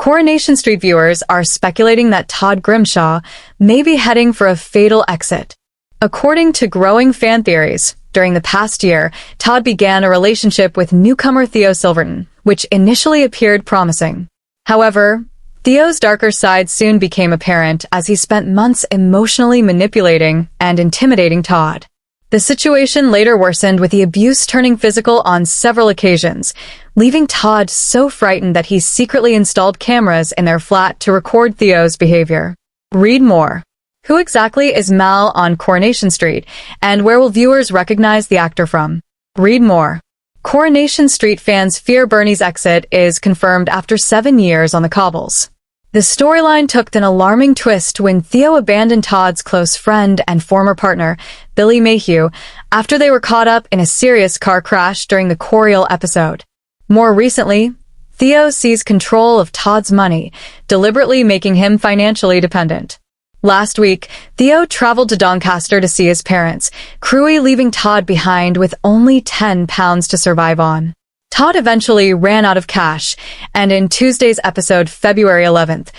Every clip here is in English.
Coronation Street viewers are speculating that Todd Grimshaw may be heading for a fatal exit. According to growing fan theories, during the past year, Todd began a relationship with newcomer Theo Silverton, which initially appeared promising. However, Theo's darker side soon became apparent as he spent months emotionally manipulating and intimidating Todd. The situation later worsened with the abuse turning physical on several occasions, leaving Todd so frightened that he secretly installed cameras in their flat to record Theo's behavior. Read more. Who exactly is Mal on Coronation Street, and where will viewers recognize the actor from? Read more. Coronation Street fans fear Bernie's exit is confirmed after 7 years on the cobbles. The storyline took an alarming twist when Theo abandoned Todd's close friend and former partner, Billy Mayhew, after they were caught up in a serious car crash during the Corrie episode. More recently, Theo seized control of Todd's money, deliberately making him financially dependent. Last week, Theo traveled to Doncaster to see his parents, Corrie leaving Todd behind with only £10 to survive on. Todd eventually ran out of cash, and in Tuesday's episode, February 11th,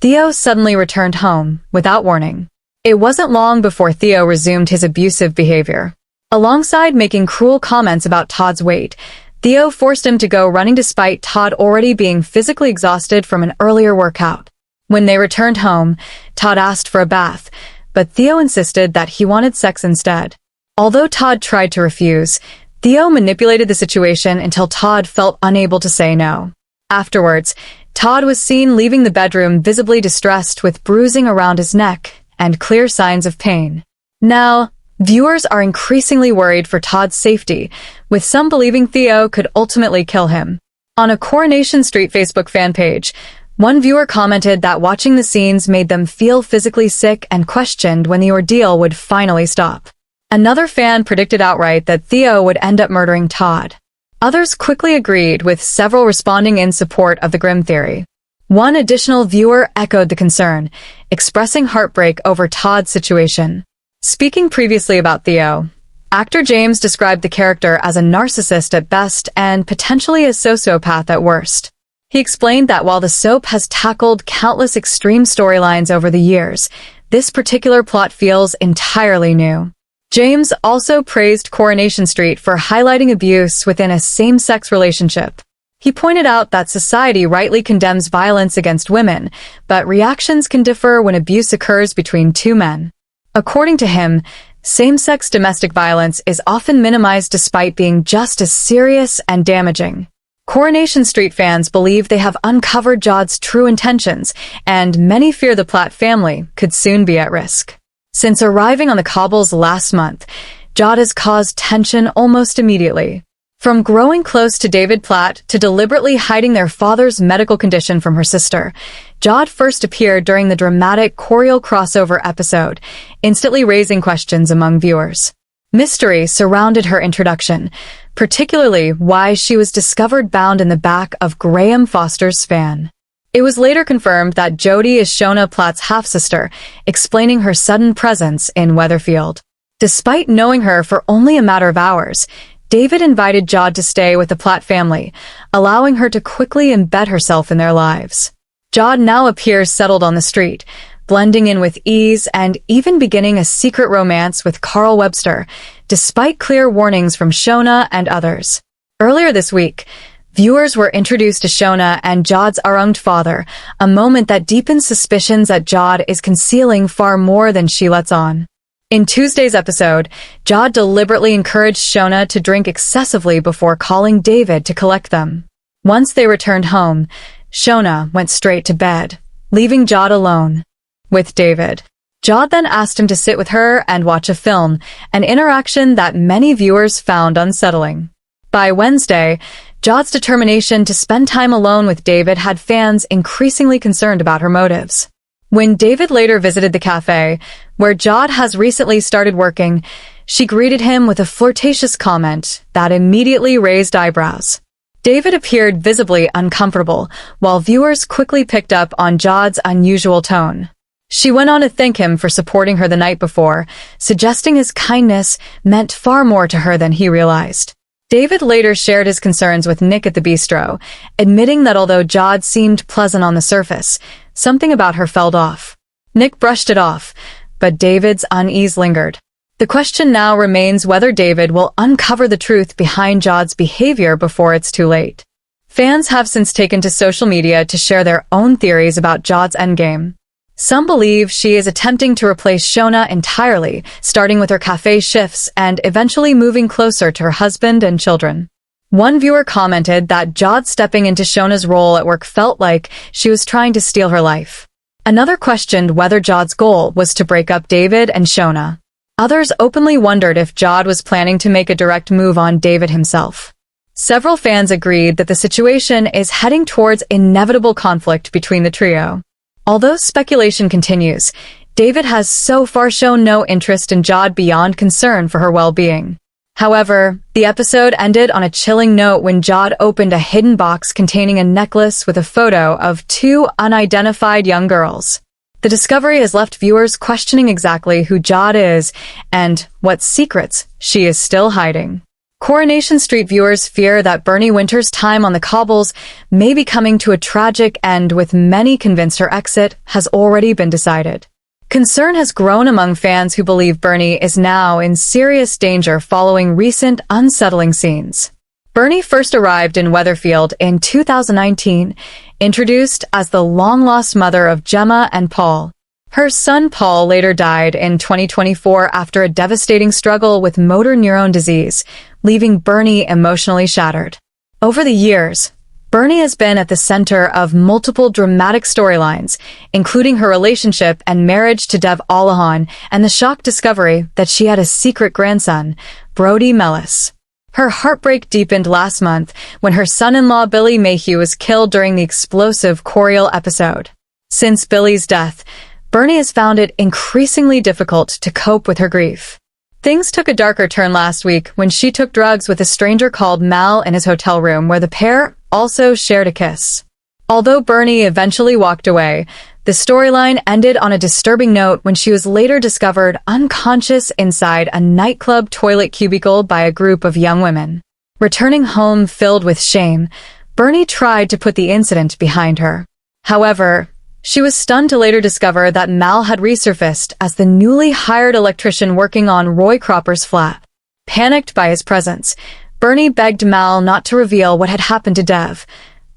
Theo suddenly returned home, without warning. It wasn't long before Theo resumed his abusive behavior. Alongside making cruel comments about Todd's weight, Theo forced him to go running despite Todd already being physically exhausted from an earlier workout. When they returned home, Todd asked for a bath, but Theo insisted that he wanted sex instead. Although Todd tried to refuse, Theo manipulated the situation until Todd felt unable to say no. Afterwards, Todd was seen leaving the bedroom visibly distressed with bruising around his neck and clear signs of pain. Now, viewers are increasingly worried for Todd's safety, with some believing Theo could ultimately kill him. On a Coronation Street Facebook fan page, one viewer commented that watching the scenes made them feel physically sick and questioned when the ordeal would finally stop. Another fan predicted outright that Theo would end up murdering Todd. Others quickly agreed, with several responding in support of the Grimm theory. One additional viewer echoed the concern, expressing heartbreak over Todd's situation. Speaking previously about Theo, actor James described the character as a narcissist at best and potentially a sociopath at worst. He explained that while the soap has tackled countless extreme storylines over the years, this particular plot feels entirely new. James also praised Coronation Street for highlighting abuse within a same-sex relationship. He pointed out that society rightly condemns violence against women, but reactions can differ when abuse occurs between two men. According to him, same-sex domestic violence is often minimized despite being just as serious and damaging. Coronation Street fans believe they have uncovered Jod's true intentions, and many fear the Platt family could soon be at risk. Since arriving on the cobbles last month, Jod has caused tension almost immediately. From growing close to David Platt to deliberately hiding their father's medical condition from her sister, Jod first appeared during the dramatic Corrie crossover episode, instantly raising questions among viewers. Mystery surrounded her introduction, particularly why she was discovered bound in the back of Graham Foster's van. It was later confirmed that Jodie is Shona Platt's half-sister, explaining her sudden presence in Weatherfield. Despite knowing her for only a matter of hours, David invited Jod to stay with the Platt family, allowing her to quickly embed herself in their lives. Jod now appears settled on the street, blending in with ease and even beginning a secret romance with Carl Webster, despite clear warnings from Shona and others. Earlier this week, viewers were introduced to Shona and Jod's arranged father, a moment that deepens suspicions that Jod is concealing far more than she lets on. In Tuesday's episode, Jod deliberately encouraged Shona to drink excessively before calling David to collect them. Once they returned home, Shona went straight to bed, leaving Jod alone with David. Jod then asked him to sit with her and watch a film, an interaction that many viewers found unsettling. By Wednesday, Jod's determination to spend time alone with David had fans increasingly concerned about her motives. When David later visited the cafe, where Jod has recently started working, she greeted him with a flirtatious comment that immediately raised eyebrows. David appeared visibly uncomfortable, while viewers quickly picked up on Jod's unusual tone. She went on to thank him for supporting her the night before, suggesting his kindness meant far more to her than he realized. David later shared his concerns with Nick at the bistro, admitting that although Jodie seemed pleasant on the surface, something about her felt off. Nick brushed it off, but David's unease lingered. The question now remains whether David will uncover the truth behind Jodie's behavior before it's too late. Fans have since taken to social media to share their own theories about Jodie's endgame. Some believe she is attempting to replace Shona entirely, starting with her cafe shifts and eventually moving closer to her husband and children. One viewer commented that Jodie stepping into Shona's role at work felt like she was trying to steal her life. Another questioned whether Jodie's goal was to break up David and Shona. Others openly wondered if Jodie was planning to make a direct move on David himself. Several fans agreed that the situation is heading towards inevitable conflict between the trio. Although speculation continues, David has so far shown no interest in Jodie beyond concern for her well-being. However, the episode ended on a chilling note when Jodie opened a hidden box containing a necklace with a photo of two unidentified young girls. The discovery has left viewers questioning exactly who Jodie is and what secrets she is still hiding. Coronation Street viewers fear that Bernie Winter's time on the cobbles may be coming to a tragic end, with many convinced her exit has already been decided. Concern has grown among fans who believe Bernie is now in serious danger following recent unsettling scenes. Bernie first arrived in Weatherfield in 2019, introduced as the long-lost mother of Gemma and Paul. Her son Paul later died in 2024 after a devastating struggle with motor neuron disease, leaving Bernie emotionally shattered. Over the years, Bernie has been at the center of multiple dramatic storylines, including her relationship and marriage to Dev Allahan and the shock discovery that she had a secret grandson, Brody Mellis. Her heartbreak deepened last month when her son-in-law Billy Mayhew was killed during the explosive Corrie episode. Since Billy's death, Bernie has found it increasingly difficult to cope with her grief. Things took a darker turn last week when she took drugs with a stranger called Mal in his hotel room, where the pair also shared a kiss. Although Bernie eventually walked away, the storyline ended on a disturbing note when she was later discovered unconscious inside a nightclub toilet cubicle by a group of young women. Returning home filled with shame, Bernie tried to put the incident behind her. However, she was stunned to later discover that Mal had resurfaced as the newly hired electrician working on Roy Cropper's flat. Panicked by his presence, Bernie begged Mal not to reveal what had happened to Dev.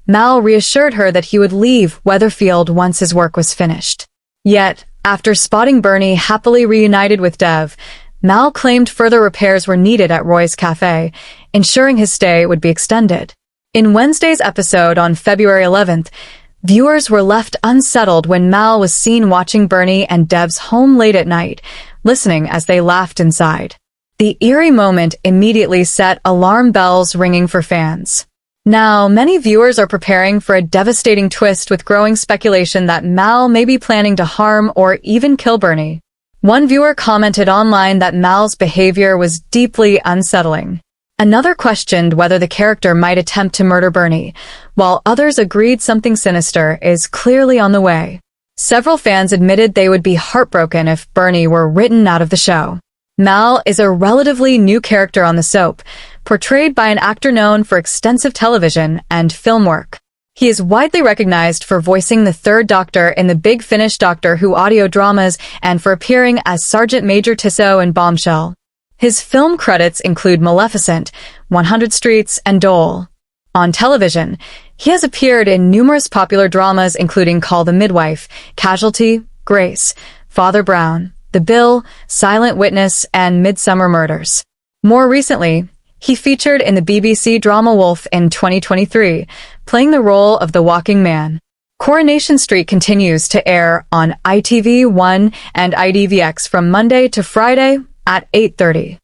Mal reassured her that he would leave Weatherfield once his work was finished. Yet, after spotting Bernie happily reunited with Dev, Mal claimed further repairs were needed at Roy's cafe, ensuring his stay would be extended. In Wednesday's episode on February 11th, viewers were left unsettled when Mal was seen watching Bernie and Dev's home late at night, listening as they laughed inside. The eerie moment immediately set alarm bells ringing for fans. Now, many viewers are preparing for a devastating twist, with growing speculation that Mal may be planning to harm or even kill Bernie. One viewer commented online that Mal's behavior was deeply unsettling. Another questioned whether the character might attempt to murder Bernie, while others agreed something sinister is clearly on the way. Several fans admitted they would be heartbroken if Bernie were written out of the show. Mal is a relatively new character on the soap, portrayed by an actor known for extensive television and film work. He is widely recognized for voicing the Third Doctor in the Big Finish Doctor Who audio dramas and for appearing as Sergeant Major Tissot in Bombshell. His film credits include Maleficent, 100 Streets, and Dole. On television, he has appeared in numerous popular dramas including Call the Midwife, Casualty, Grace, Father Brown, The Bill, Silent Witness, and Midsummer Murders. More recently, he featured in the BBC drama Wolf in 2023, playing the role of the Walking Man. Coronation Street continues to air on ITV1 and IDVX from Monday to Friday at 8:30.